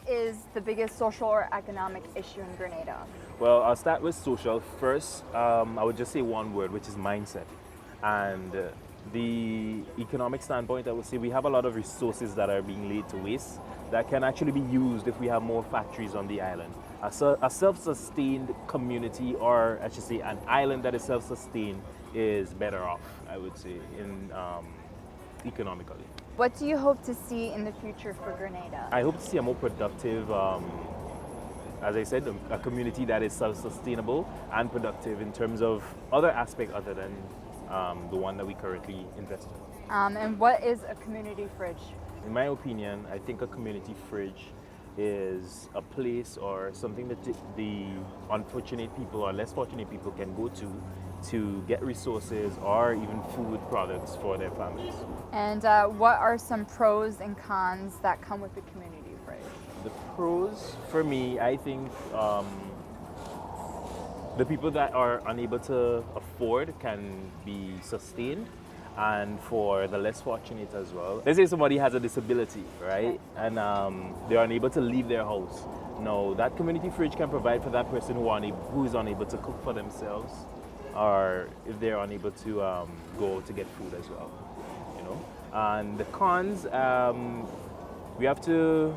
is the biggest social or economic issue in Grenada? Well, I'll start with social first. I would just say one word, which is mindset. And the economic standpoint, I would say we have a lot of resources that are being laid to waste that can actually be used if we have more factories on the island. A self-sustained community, or I should say an island that is self-sustained, is better off, I would say, in economically. What do you hope to see in the future for Grenada? I hope to see a more productive, as I said, a community that is self-sustainable and productive in terms of other aspects other than the one that we currently invest in. And what is a community fridge? In my opinion, I think a community fridge is a place or something that the unfortunate people or less fortunate people can go to get resources or even food products for their families. And what are some pros and cons that come with the community fridge? The pros, for me, I think the people that are unable to afford can be sustained, and for the less fortunate as well. Let's say somebody has a disability, right? And they're unable to leave their house. No, that community fridge can provide for that person who is unable to cook for themselves, or if they're unable to go to get food as well, you know. And the cons, we have to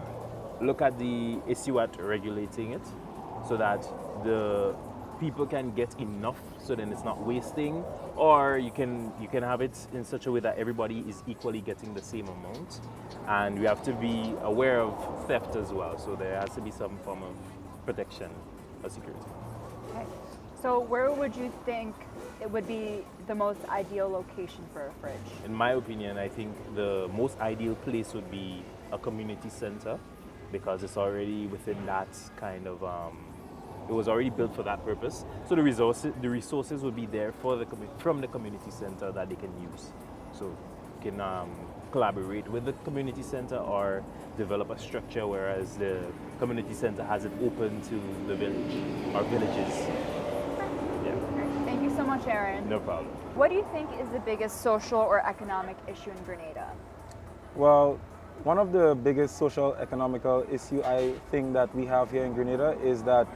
look at the issue at regulating it so that the people can get enough so then it's not wasting, or you can have it in such a way that everybody is equally getting the same amount. And we have to be aware of theft as well, so there has to be some form of protection or security. Okay. So where would you think it would be the most ideal location for a fridge? In my opinion, I think the most ideal place would be a community center, because it's already within that kind of it was already built for that purpose. So the resources would be there for from the community center that they can use. So you can collaborate with the community center or develop a structure, whereas the community center has it open to the village or villages. Yeah. Thank you so much, Aaron. No problem. What do you think is the biggest social or economic issue in Grenada? Well, one of the biggest social economical issue I think that we have here in Grenada is that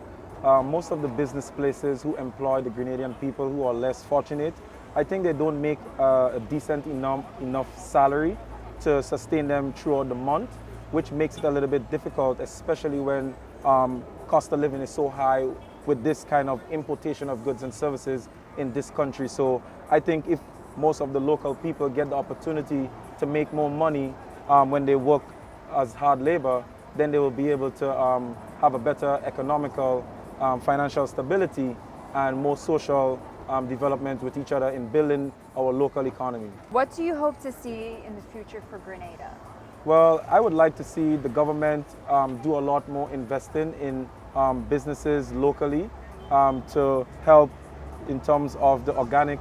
most of the business places who employ the Grenadian people who are less fortunate, I think they don't make a decent enough salary to sustain them throughout the month, which makes it a little bit difficult, especially when cost of living is so high with this kind of importation of goods and services in this country. So I think if most of the local people get the opportunity to make more money when they work as hard labor, then they will be able to have a better economical financial stability and more social development with each other in building our local economy. What do you hope to see in the future for Grenada? Well, I would like to see the government do a lot more investing in businesses locally to help in terms of the organic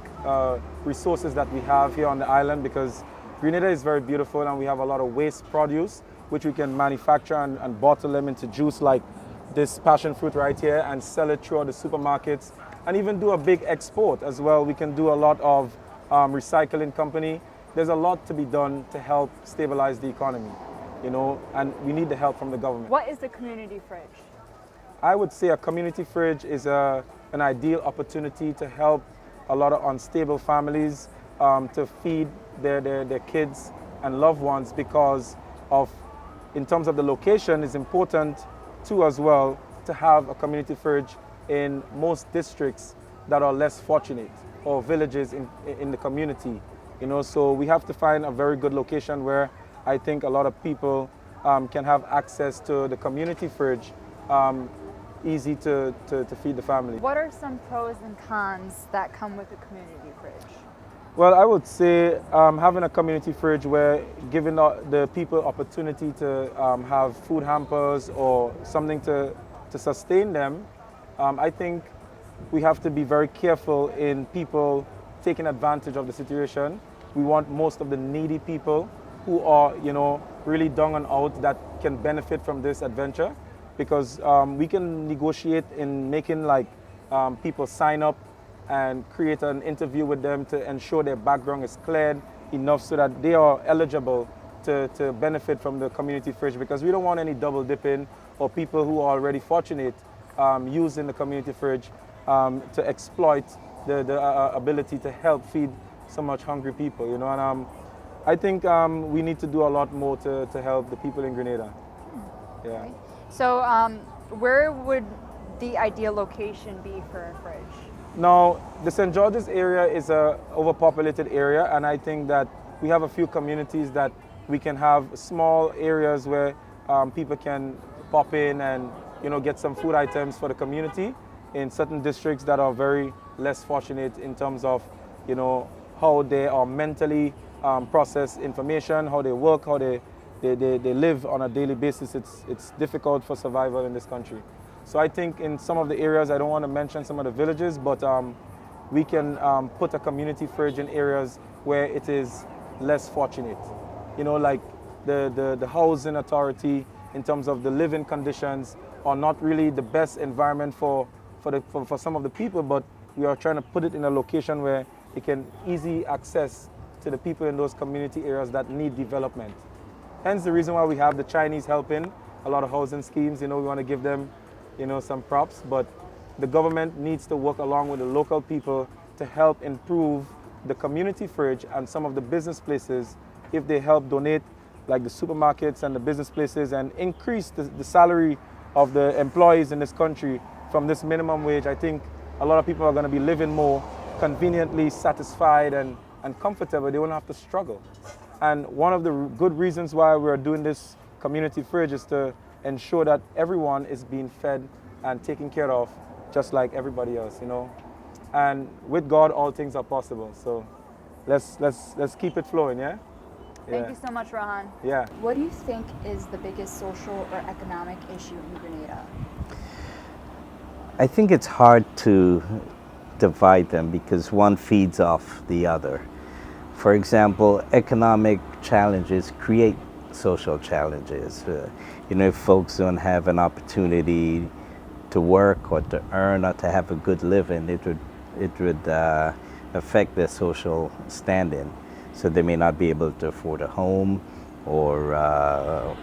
resources that we have here on the island, because Grenada is very beautiful and we have a lot of waste produce which we can manufacture and bottle them into juice, like this passion fruit right here, and sell it throughout the supermarkets, and even do a big export as well. We can do a lot of recycling company. There's a lot to be done to help stabilize the economy, you know, and we need the help from the government. What is the community fridge? I would say a community fridge is an ideal opportunity to help a lot of unstable families to feed their kids and loved ones, because of, in terms of the location, is important too as well to have a community fridge in most districts that are less fortunate, or villages in the community. You know, so we have to find a very good location where I think a lot of people can have access to the community fridge, easy to feed the family. What are some pros and cons that come with a community fridge? Well, I would say having a community fridge where giving the people opportunity to have food hampers or something to sustain them, I think we have to be very careful in people taking advantage of the situation. We want most of the needy people who are, you know, really down and out that can benefit from this adventure, because we can negotiate in making like people sign up and create an interview with them to ensure their background is cleared enough so that they are eligible to benefit from the community fridge, because we don't want any double dipping or people who are already fortunate using the community fridge to exploit the ability to help feed so much hungry people, you know. And I think we need to do a lot more to help the people in Grenada. Yeah. Okay. So where would the ideal location be for a fridge? Now, the St. George's area is a overpopulated area, and I think that we have a few communities that we can have small areas where people can pop in and, you know, get some food items for the community in certain districts that are very less fortunate in terms of, you know, how they are mentally process information, how they work, how they live on a daily basis. It's difficult for survival in this country. So I think in some of the areas, I don't want to mention some of the villages, but we can put a community fridge in areas where it is less fortunate. You know, like the housing authority, in terms of the living conditions, are not really the best environment for some of the people, but we are trying to put it in a location where it can easy access to the people in those community areas that need development. Hence the reason why we have the Chinese helping a lot of housing schemes. You know, we want to give them, you know, some props, but the government needs to work along with the local people to help improve the community fridge and some of the business places. If they help donate, like the supermarkets and the business places, and increase the salary of the employees in this country from this minimum wage, I think a lot of people are going to be living more conveniently, satisfied and comfortable. They won't have to struggle. And one of the good reasons why we're doing this community fridge is to ensure that everyone is being fed and taken care of just like everybody else, you know. And with God, all things are possible. So let's keep it flowing, yeah? Thank you so much, Rohan. Yeah. What do you think is the biggest social or economic issue in Grenada? I think it's hard to divide them because one feeds off the other. For example, economic challenges create social challenges. You know, if folks don't have an opportunity to work or to earn or to have a good living, it would affect their social standing. So they may not be able to afford a home or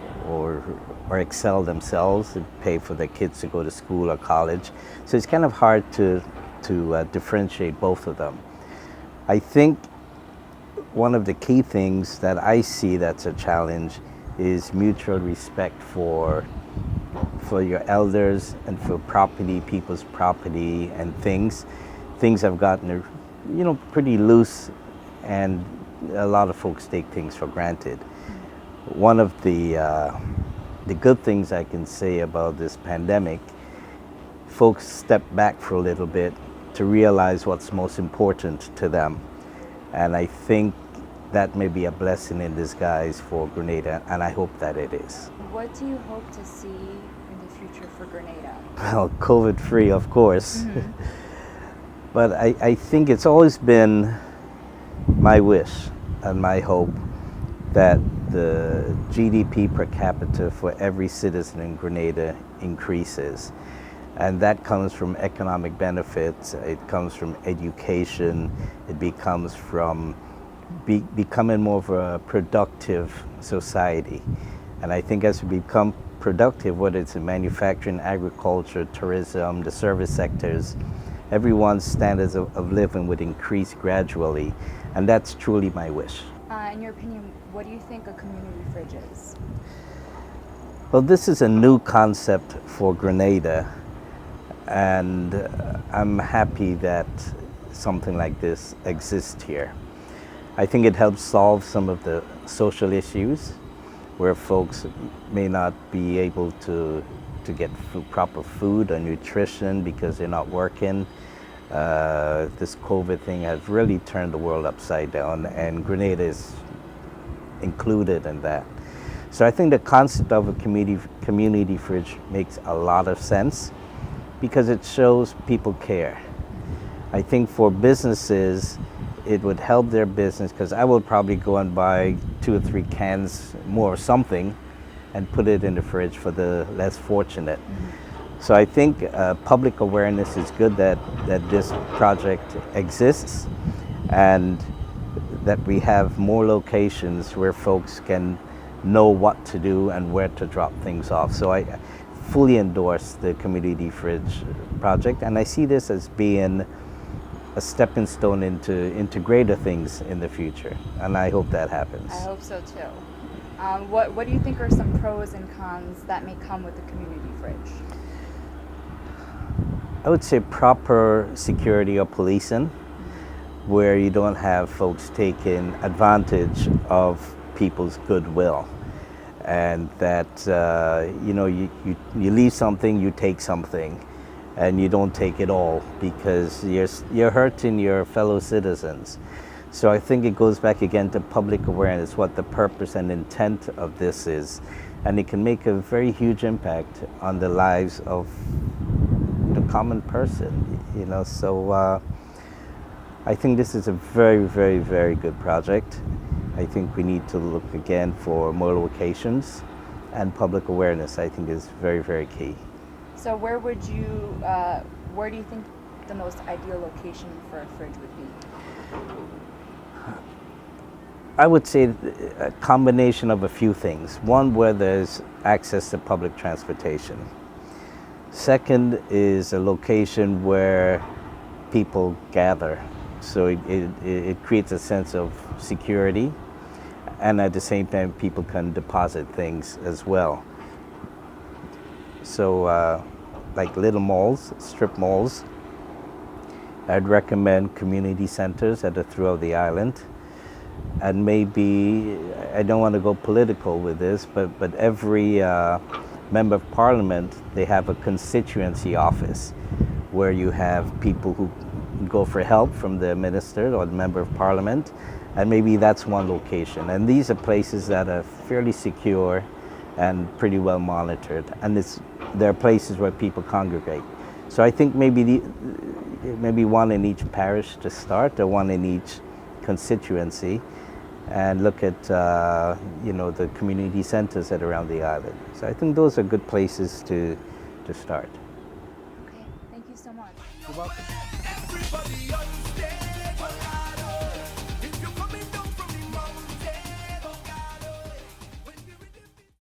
excel themselves, and pay for their kids to go to school or college. So it's kind of hard to differentiate both of them. I think one of the key things that I see that's a challenge is mutual respect for your elders and for property, people's property and things. Things have gotten, you know, pretty loose, and a lot of folks take things for granted. One of the good things I can say about this pandemic, folks stepped back for a little bit to realize what's most important to them. And I think that may be a blessing in disguise for Grenada, and I hope that it is. What do you hope to see in the future for Grenada? Well, COVID-free, of course. Mm-hmm. But I think it's always been my wish and my hope that the GDP per capita for every citizen in Grenada increases. And that comes from economic benefits, it comes from education, it becomes from becoming more of a productive society. And I think as we become productive, whether it's in manufacturing, agriculture, tourism, the service sectors, everyone's standards of living would increase gradually. And that's truly my wish. In your opinion, what do you think a community fridge is? Well, this is a new concept for Grenada, and I'm happy that something like this exists here. I think it helps solve some of the social issues where folks may not be able to get proper food or nutrition because they're not working. This COVID thing has really turned the world upside down, and Grenada is included in that. So I think the concept of a community fridge makes a lot of sense because it shows people care. I think for businesses, it would help their business because I will probably go and buy 2 or 3 cans more of something and put it in the fridge for the less fortunate. Mm-hmm. So I think public awareness is good that this project exists, and that we have more locations where folks can know what to do and where to drop things off. So I fully endorse the community fridge project, and I see this as being a stepping stone into greater things in the future, and I hope that happens. I hope so too. What do you think are some pros and cons that may come with the community fridge? I would say proper security or policing, where you don't have folks taking advantage of people's goodwill, and that you leave something, you take something, and you don't take it all because you're hurting your fellow citizens. So I think it goes back again to public awareness, what the purpose and intent of this is, and it can make a very huge impact on the lives of the common person. So I think this is a very, very, very good project. I think we need to look again for more locations, and public awareness I think is very, very key. So where do you think the most ideal location for a fridge would be? I would say a combination of a few things. One, where there's access to public transportation. Second is a location where people gather. So it creates a sense of security, and at the same time people can deposit things as well. So like little malls, strip malls, I'd recommend community centers that are throughout the island. And maybe, I don't want to go political with this, but every member of parliament, they have a constituency office where you have people who go for help from the minister or the member of parliament, and maybe that's one location. And these are places that are fairly secure and pretty well monitored, and there are places where people congregate. So I think maybe one in each parish to start, or one in each constituency, and look at the community centers that are around the island. So I think those are good places to start. Okay, thank you so much. You're welcome. Everybody